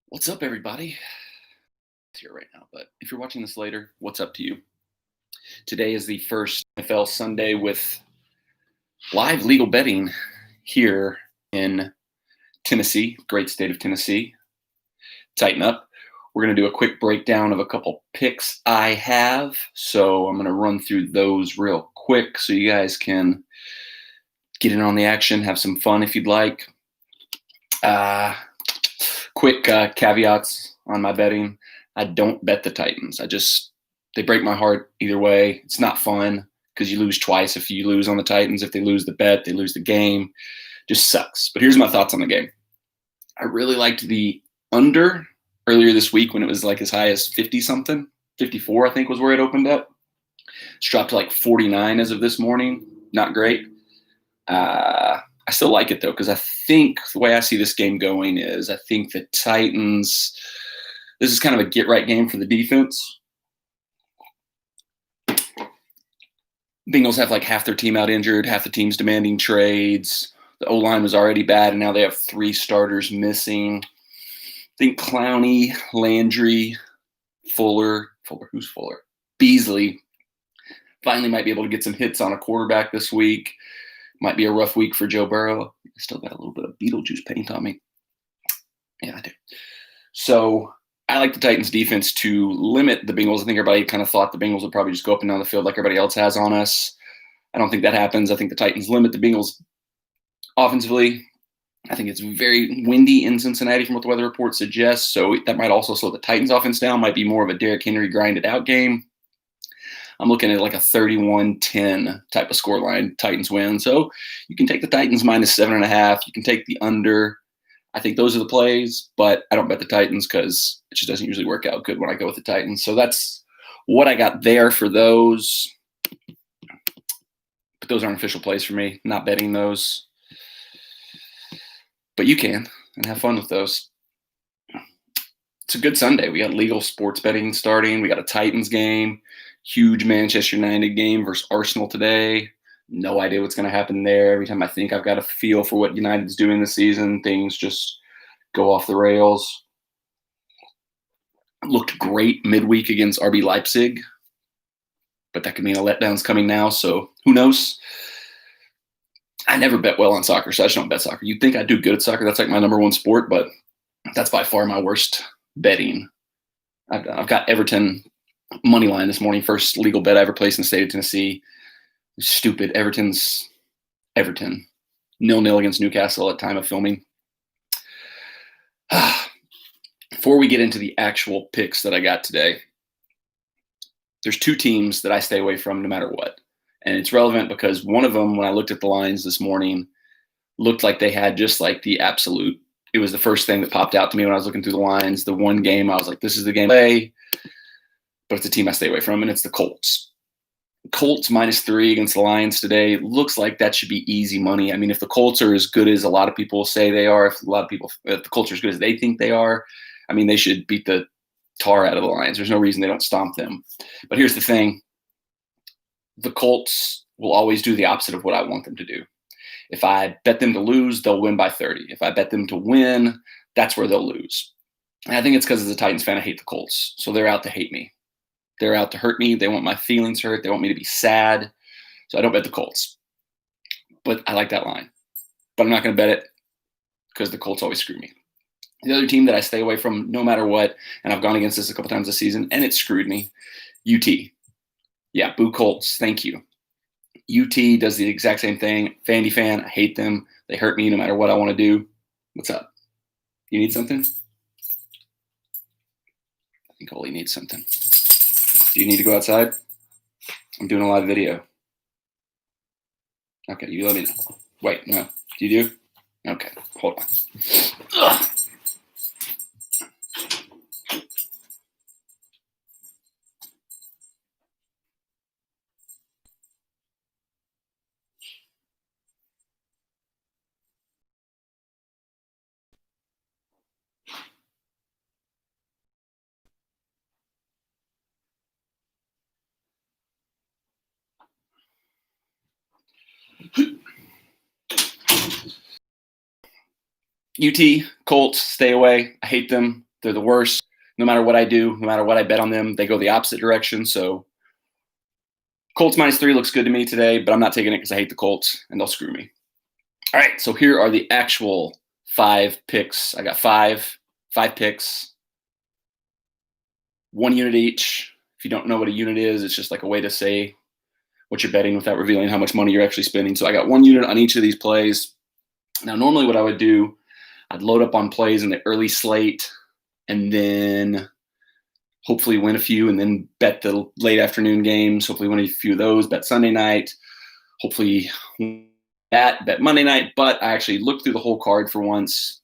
What's up, everybody? It's here right now, but if you're watching this later, what's up to you? Today is the first NFL Sunday with live legal betting here in Tennessee, great state of Tennessee. Tighten up. We're going to do a quick breakdown of a couple picks I have. So I'm going to run through those real quick so you guys can get in on the action, have some fun if you'd like. Quick caveats on my betting. I don't bet the Titans. They break my heart either way. It's not fun because you lose twice if you lose on the Titans. If they lose the bet, they lose the game. Just sucks. But here's my thoughts on the game. I really liked the under earlier this week when it was like as high as 50-something. 54, I think, was where it opened up. It's dropped to like 49 as of this morning. Not great. I still like it, though, because I think the way I see this game going is I think the Titans, this is kind of a get-right game for the defense. Bengals have like half their team out injured, half the team's demanding trades. The O-line was already bad, and now they have 3 starters missing. I think Clowney, Landry, Fuller, who's Fuller? Beasley finally might be able to get some hits on a quarterback this week. Might be a rough week for Joe Burrow. I still got a little bit of Beetlejuice paint on me. Yeah, I do. So I like the Titans defense to limit the Bengals. I think everybody kind of thought the Bengals would probably just go up and down the field like everybody else has on us. I don't think that happens. I think the Titans limit the Bengals offensively. I think it's very windy in Cincinnati from what the weather report suggests. So that might also slow the Titans offense down. Might be more of a Derrick Henry grinded out game. I'm looking at like a 31-10 type of scoreline. Titans win. So you can take the Titans minus 7.5. You can take the under. I think those are the plays, but I don't bet the Titans because it just doesn't usually work out good when I go with the Titans. So that's what I got there for those. But those aren't official plays for me. Not betting those. But you can and have fun with those. It's a good Sunday. We got legal sports betting starting. We got a Titans game. Huge Manchester United game versus Arsenal today. No idea what's going to happen there. Every time I think I've got a feel for what United's doing this season, things just go off the rails. Looked great midweek against RB Leipzig, but that could mean a letdown's coming now, so who knows? I never bet well on soccer, so I just don't bet soccer. You'd think I do good at soccer. That's like my number one sport, but that's by far my worst betting. I've got Everton money line this morning, first legal bet I ever placed in the state of Tennessee. Stupid. Everton. 0-0 against Newcastle at time of filming. Before we get into the actual picks that I got today, there's 2 teams that I stay away from no matter what. And it's relevant because one of them, when I looked at the lines this morning, looked like they had just like the absolute. It was the first thing that popped out to me when I was looking through the lines. The one game I was like, this is the game to play. But it's a team I stay away from, and it's the Colts. Colts -3 against the Lions today. Looks like that should be easy money. I mean, if the Colts are as good as a lot of people say they are, if the Colts are as good as they think they are, I mean, they should beat the tar out of the Lions. There's no reason they don't stomp them. But here's the thing. The Colts will always do the opposite of what I want them to do. If I bet them to lose, they'll win by 30. If I bet them to win, that's where they'll lose. And I think it's because as a Titans fan, I hate the Colts. So they're out to hate me. They're out to hurt me. They want my feelings hurt. They want me to be sad. So I don't bet the Colts. But I like that line. But I'm not going to bet it because the Colts always screw me. The other team that I stay away from no matter what, and I've gone against this a couple times this season, and it screwed me, UT. Yeah, boo Colts. Thank you. UT does the exact same thing. Vandy fan, I hate them. They hurt me no matter what I want to do. What's up? You need something? I think Oli needs something. Do you need to go outside? I'm doing a live video. Okay, you let me know. Wait, no. Do you do? Okay, hold on. Ugh. UT, Colts, stay away. I hate them. They're the worst. No matter what I do, no matter what I bet on them, they go the opposite direction. So Colts -3 looks good to me today, but I'm not taking it because I hate the Colts and they'll screw me. All right, so here are the actual 5 picks. I got five picks, 1 unit each. If you don't know what a unit is, it's just like a way to say what you're betting without revealing how much money you're actually spending. So I got 1 unit on each of these plays. Now, normally what I would do, I'd load up on plays in the early slate and then hopefully win a few and then bet the late afternoon games, hopefully win a few of those, bet Sunday night, hopefully bet Monday night. But I actually looked through the whole card for once,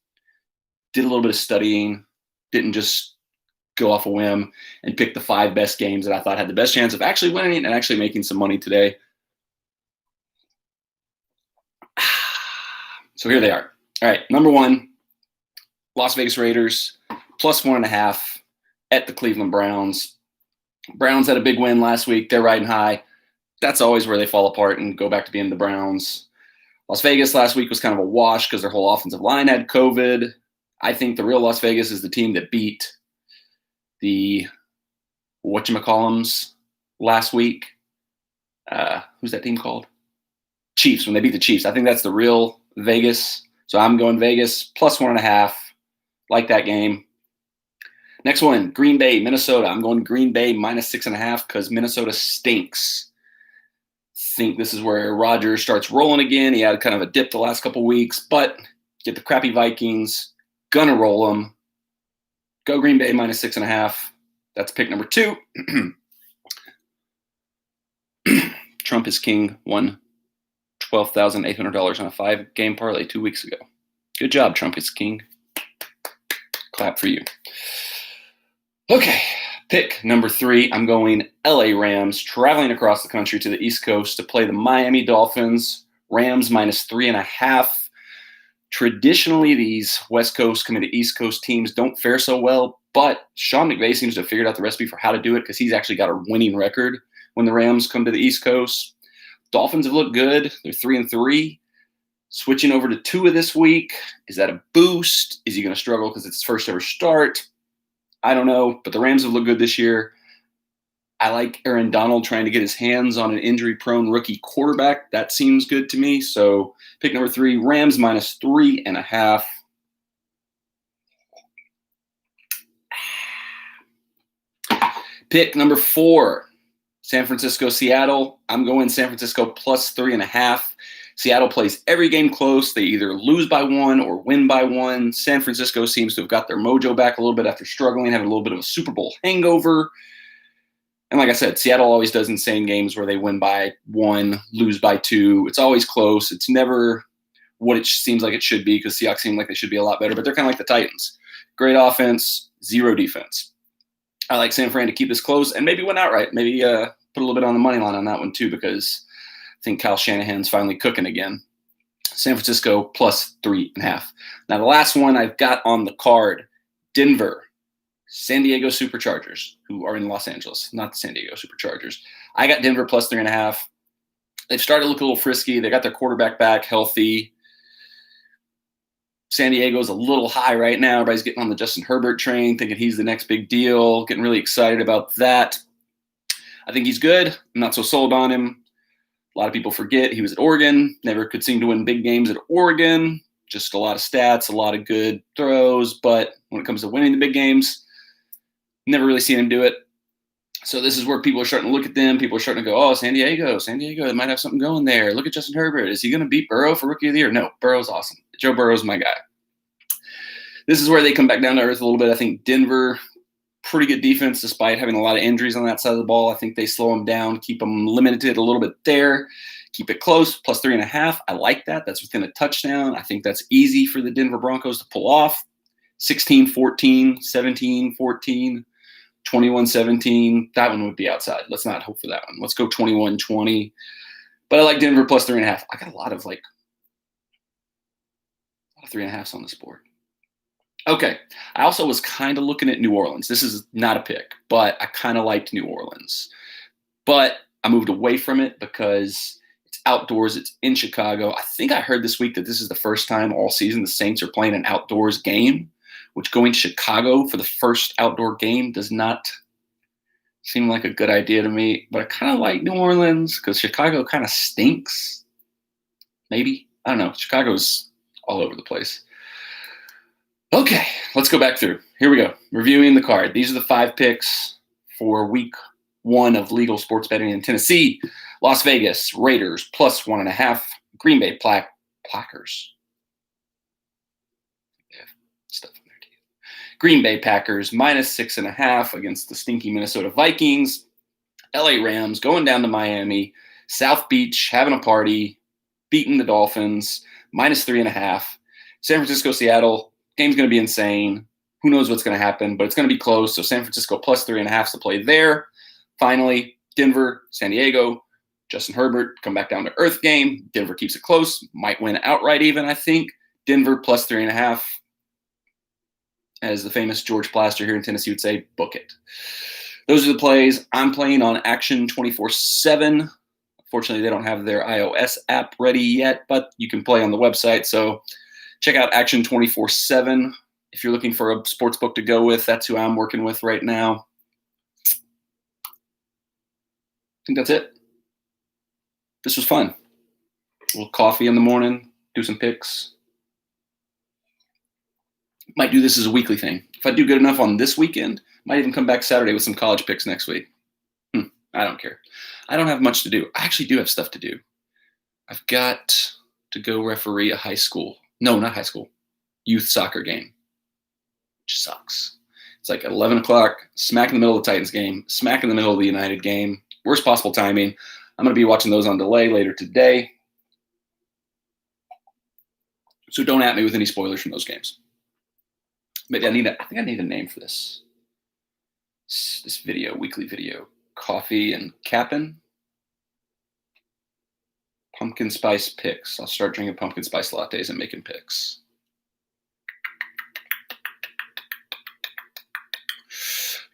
did a little bit of studying, didn't just go off a whim, and picked the 5 best games that I thought had the best chance of actually winning and actually making some money today. So here they are. All right, number 1, Las Vegas Raiders, +1.5 at the Cleveland Browns. Browns had a big win last week. They're riding high. That's always where they fall apart and go back to being the Browns. Las Vegas last week was kind of a wash because their whole offensive line had COVID. I think the real Las Vegas is the team that beat the whatchamacallums last week. Who's that team called? Chiefs, when they beat the Chiefs. I think that's the real Vegas. So I'm going Vegas +1.5. Like that game. Next one, Green Bay, Minnesota. I'm going Green Bay -6.5 because Minnesota stinks. Think this is where Rodgers starts rolling again. He had kind of a dip the last couple weeks, but get the crappy Vikings. Gonna roll them. Go Green Bay -6.5. That's pick number 2. Trump is King won $12,800 on a 5-game parlay 2 weeks ago. Good job, Trump is King. Clap for you. Okay, pick number 3. I'm going LA Rams, traveling across the country to the East Coast to play the Miami Dolphins. Rams -3.5. Traditionally, these West Coast coming to East Coast teams don't fare so well, but Sean McVay seems to have figured out the recipe for how to do it because he's actually got a winning record when the Rams come to the East Coast. Dolphins have looked good. They're 3-3. Switching over to Tua this week, is that a boost? Is he going to struggle because it's his first ever start? I don't know, but the Rams have looked good this year. I like Aaron Donald trying to get his hands on an injury-prone rookie quarterback. That seems good to me. So pick number 3, Rams -3.5. Pick number 4, San Francisco, Seattle. I'm going San Francisco +3.5. Seattle plays every game close. They either lose by 1 or win by 1. San Francisco seems to have got their mojo back a little bit after struggling, having a little bit of a Super Bowl hangover. And like I said, Seattle always does insane games where they win by 1, lose by 2. It's always close. It's never what it seems like it should be because Seahawks seem like they should be a lot better, but they're kind of like the Titans. Great offense, 0 defense. I like San Fran to keep this close and maybe win outright. Maybe put a little bit on the money line on that one too because I think Kyle Shanahan's finally cooking again. San Francisco +3.5. Now, the last one I've got on the card, Denver, San Diego Superchargers, who are in Los Angeles, not the San Diego Superchargers. I got Denver +3.5. They've started to look a little frisky. They got their quarterback back healthy. San Diego's a little high right now. Everybody's getting on the Justin Herbert train, thinking he's the next big deal, getting really excited about that. I think he's good. I'm not so sold on him. A lot of people forget he was at Oregon, never could seem to win big games at Oregon. Just a lot of stats, a lot of good throws, but when it comes to winning the big games, never really seen him do it. So this is where people are starting to look at them. People are starting to go, oh, San Diego, they might have something going there. Look at Justin Herbert. Is he going to beat Burrow for Rookie of the Year? No, Burrow's awesome. Joe Burrow's my guy. This is where they come back down to earth a little bit. I think Denver, pretty good defense despite having a lot of injuries on that side of the ball. I think they slow them down, keep them limited a little bit there, keep it close, +3.5. I like that. That's within a touchdown. I think that's easy for the Denver Broncos to pull off. 16-14, 17-14. 21-17, that one would be outside. Let's not hope for that one. Let's go 21-20. But I like Denver +3.5. I got a lot of 3.5s on this board. Okay. I also was kind of looking at New Orleans. This is not a pick, but I kind of liked New Orleans. But I moved away from it because It's outdoors. It's in Chicago. I think I heard this week that this is the first time all season the Saints are playing an outdoors game, which going to Chicago for the first outdoor game does not seem like a good idea to me. But I kind of like New Orleans because Chicago kind of stinks. Maybe. I don't know. Chicago's all over the place. Okay, let's go back through. Here we go. Reviewing the card. These are the 5 picks for week 1 of legal sports betting in Tennessee. Las Vegas Raiders plus 1.5. Green Bay Packers. Stuff in there too. Green Bay Packers minus 6.5 against the stinky Minnesota Vikings. LA Rams going down to Miami. South Beach having a party, beating the Dolphins minus 3.5. San Francisco Seattle. Game's going to be insane. Who knows what's going to happen, but it's going to be close. So San Francisco plus 3.5 to play there. Finally, Denver, San Diego, Justin Herbert, come back down to earth game. Denver keeps it close. Might win outright even, I think. Denver plus 3.5. As the famous George Plaster here in Tennessee would say, book it. Those are the plays. I'm playing on Action 24/7. Unfortunately, they don't have their iOS app ready yet, but you can play on the website. So check out Action 24/7 if you're looking for a sports book to go with. That's who I'm working with right now. I think that's it. This was fun. A little coffee in the morning, do some picks. Might do this as a weekly thing. If I do good enough on this weekend, might even come back Saturday with some college picks next week. I don't care. I don't have much to do. I actually do have stuff to do. I've got to go referee a not high school, youth soccer game, which sucks. It's like at 11 o'clock, smack in the middle of the Titans game, smack in the middle of the United game. Worst possible timing. I'm going to be watching those on delay later today. So don't at me with any spoilers from those games. Maybe I think I need a name for this video, weekly video. Coffee and Cap'n. Pumpkin spice picks. I'll start drinking pumpkin spice lattes and making picks.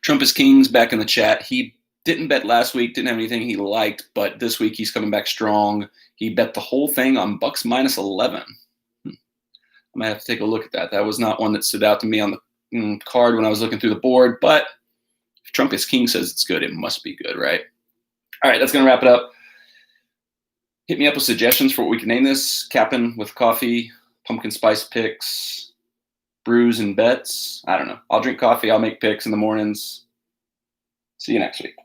Trump is Kings back in the chat. He didn't bet last week, didn't have anything he liked, but this week he's coming back strong. He bet the whole thing on Bucks minus 11. I might have to take a look at that. That was not one that stood out to me on the card when I was looking through the board, but if Trump is King says it's good, it must be good, right? All right, that's going to wrap it up. Hit me up with suggestions for what we can name this. Cap'n with coffee, pumpkin spice picks, brews and bets. I don't know. I'll drink coffee. I'll make picks in the mornings. See you next week.